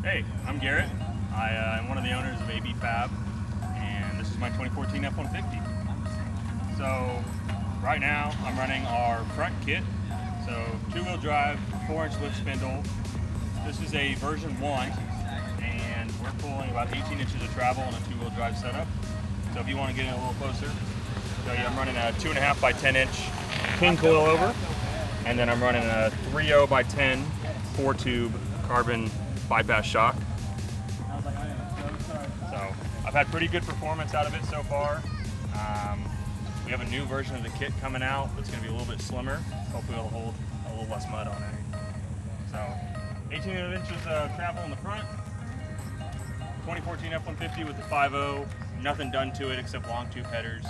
Hey, I'm Garrett. I'm one of the owners of AB Fab, and this is my 2014 F-150. So right now I'm running our front kit. So 2-wheel drive, 4-inch lift spindle. This is a version 1, and we're pulling about 18 inches of travel on a 2-wheel drive setup. So if you want to get in a little closer, so yeah, I'm running a 2.5 by 10-inch king coilover, and then I'm running a 3.0 by 10 4-tube carbon bypass shock. So I've had pretty good performance out of it so far. We have a new version of the kit coming out that's going to be a little bit slimmer. Hopefully it'll hold a little less mud on it. So 18 inches of travel in the front. 2014 F-150 with the 5.0. Nothing done to it except long tube headers.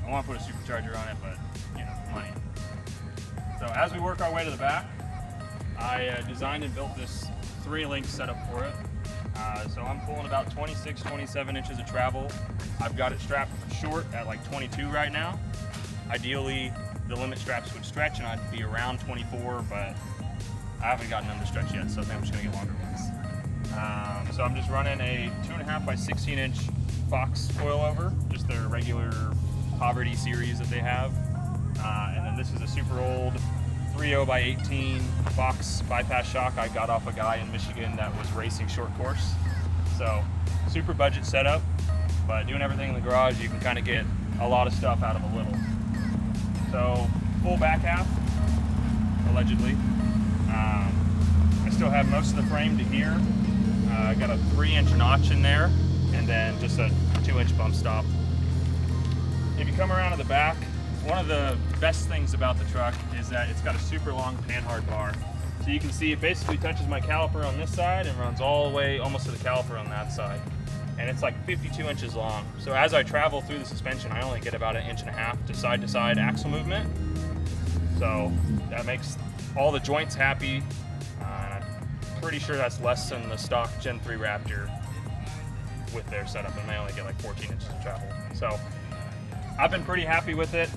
I want to put a supercharger on it, but you know, money. So as we work our way to the back, I designed and built this 3-link setup for it. So I'm pulling about 26, 27 inches of travel. I've got it strapped short at like 22 right now. Ideally, the limit straps would stretch and I'd be around 24, but I haven't gotten them to stretch yet, so I think I'm just gonna get longer ones. So I'm just running a 2.5 by 16-inch Fox coilover, just their regular Poverty series that they have. And then this is a super old 3.0 by 18 Fox bypass shock I got off a guy in Michigan that was racing short course. So super budget setup, but doing everything in the garage, you can kind of get a lot of stuff out of a little. So full back half, allegedly. I still have most of the frame to here. I got a 3-inch notch in there, and then just a 2-inch bump stop. If you come around to the back, one of the best things about the truck is that it's got a super long panhard bar. So you can see it basically touches my caliper on this side and runs all the way almost to the caliper on that side. And it's like 52 inches long. So as I travel through the suspension, I only get about 1.5 inches to side axle movement. So that makes all the joints happy. And I'm pretty sure that's less than the stock Gen 3 Raptor with their setup, and they only get like 14 inches of travel. So I've been pretty happy with it.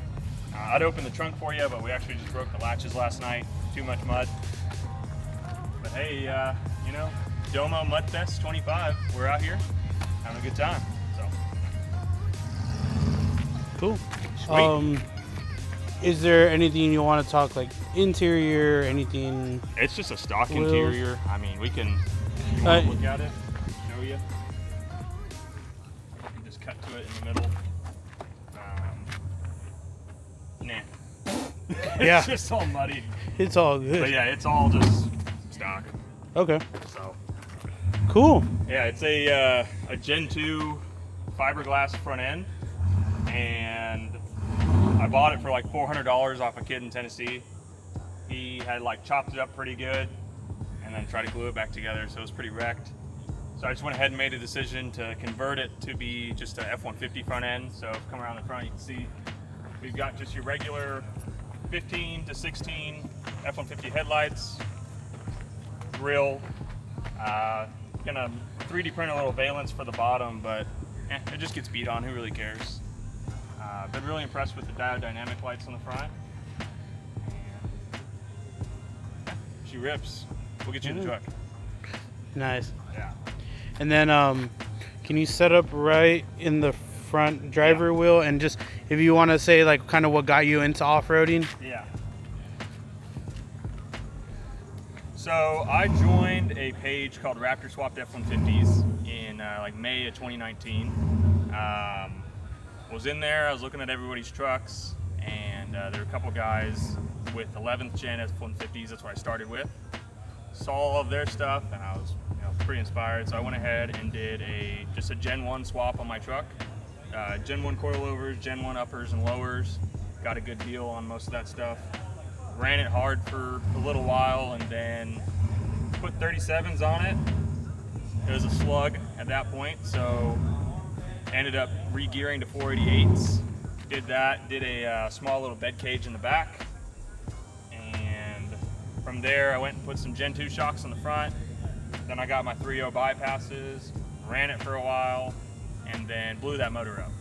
I'd open the trunk for you, but we actually just broke the latches last night. Too much mud. But hey, you know, DOMO Mudfest 25. We're out here having a good time. So cool. Sweet. Is there anything you want to talk, like interior, anything? It's just a stock interior. I mean, we can, if you want to look at it, show you. I can just cut to it in the middle. Nah. Yeah. It's just all muddy. It's all good. But yeah, it's all just stock. Okay. So cool. yeah, it's a Gen 2 fiberglass front end, and I bought it for like $400 off a kid in Tennessee. He had like chopped it up pretty good and then tried to glue it back together, so it was pretty wrecked. So I just went ahead and made a decision to convert it to be just a F-150 front end. So if you come around the front, you can see we've got just your regular 15 to 16 F-150 headlights, grill, gonna 3D print a little valence for the bottom, but it just gets beat on, who really cares? Been really impressed with the diodynamic lights on the front. She rips. We'll get you in the truck. Nice. Yeah. And then can you set up right in the front driver wheel, and just if you want to say like kind of what got you into off-roading? Yeah. So I joined a page called Raptor Swapped F-150s in like May of 2019. Was in there, I was looking at everybody's trucks, and there were a couple guys with 11th gen F-150s, that's what I started with. Saw all of their stuff, and I was pretty inspired, so I went ahead and did just a Gen 1 swap on my truck. Gen 1 coilovers, Gen 1 uppers and lowers. Got a good deal on most of that stuff. Ran it hard for a little while, and then put 37s on it. It was a slug at that point, so ended up re-gearing to 488s. Did that, did a small little bed cage in the back. And from there, I went and put some Gen 2 shocks on the front. Then I got my 3.0 bypasses, ran it for a while, and then blew that motor up.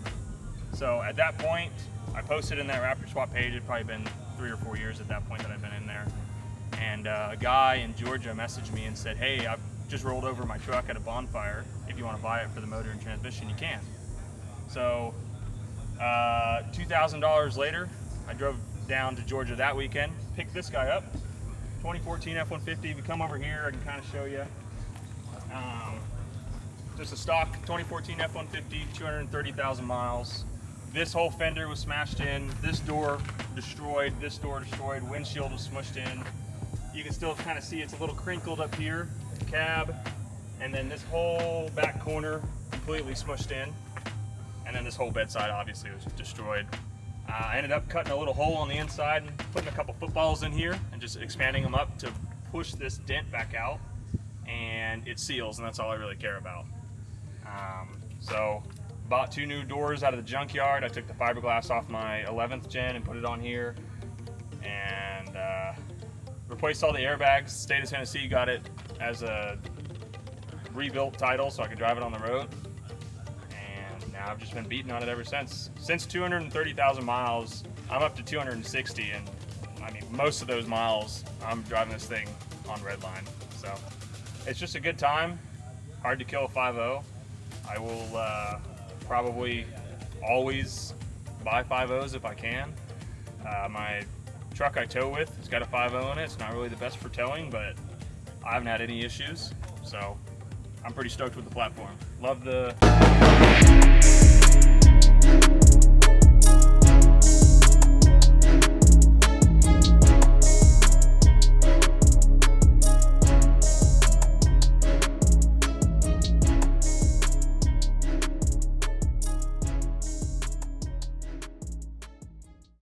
So at that point, I posted in that Raptor Swap page. It'd probably been 3 or 4 years at that point that I've been in there. And a guy in Georgia messaged me and said, hey, just rolled over my truck at a bonfire. If you want to buy it for the motor and transmission, you can. So $2,000 later, I drove down to Georgia that weekend, picked this guy up, 2014 F-150. If you come over here, I can kind of show you. Just a stock 2014 F-150, 230,000 miles. This whole fender was smashed in, this door destroyed, windshield was smushed in. You can still kind of see it's a little crinkled up here, cab, and then this whole back corner completely smushed in. And then this whole bedside obviously was destroyed. I ended up cutting a little hole on the inside and putting a couple footballs in here and just expanding them up to push this dent back out, and it seals, and that's all I really care about. So bought 2 new doors out of the junkyard. I took the fiberglass off my 11th gen and put it on here, and replaced all the airbags. State of Tennessee got it as a rebuilt title so I could drive it on the road. Now I've just been beating on it ever since. Since 230,000 miles, I'm up to 260, and I mean, most of those miles, I'm driving this thing on redline. So it's just a good time. Hard to kill a 5.0. I will probably always buy 5.0s if I can. My truck I tow with has got a 5.0 in it. It's not really the best for towing, but I haven't had any issues. So I'm pretty stoked with the platform. Love the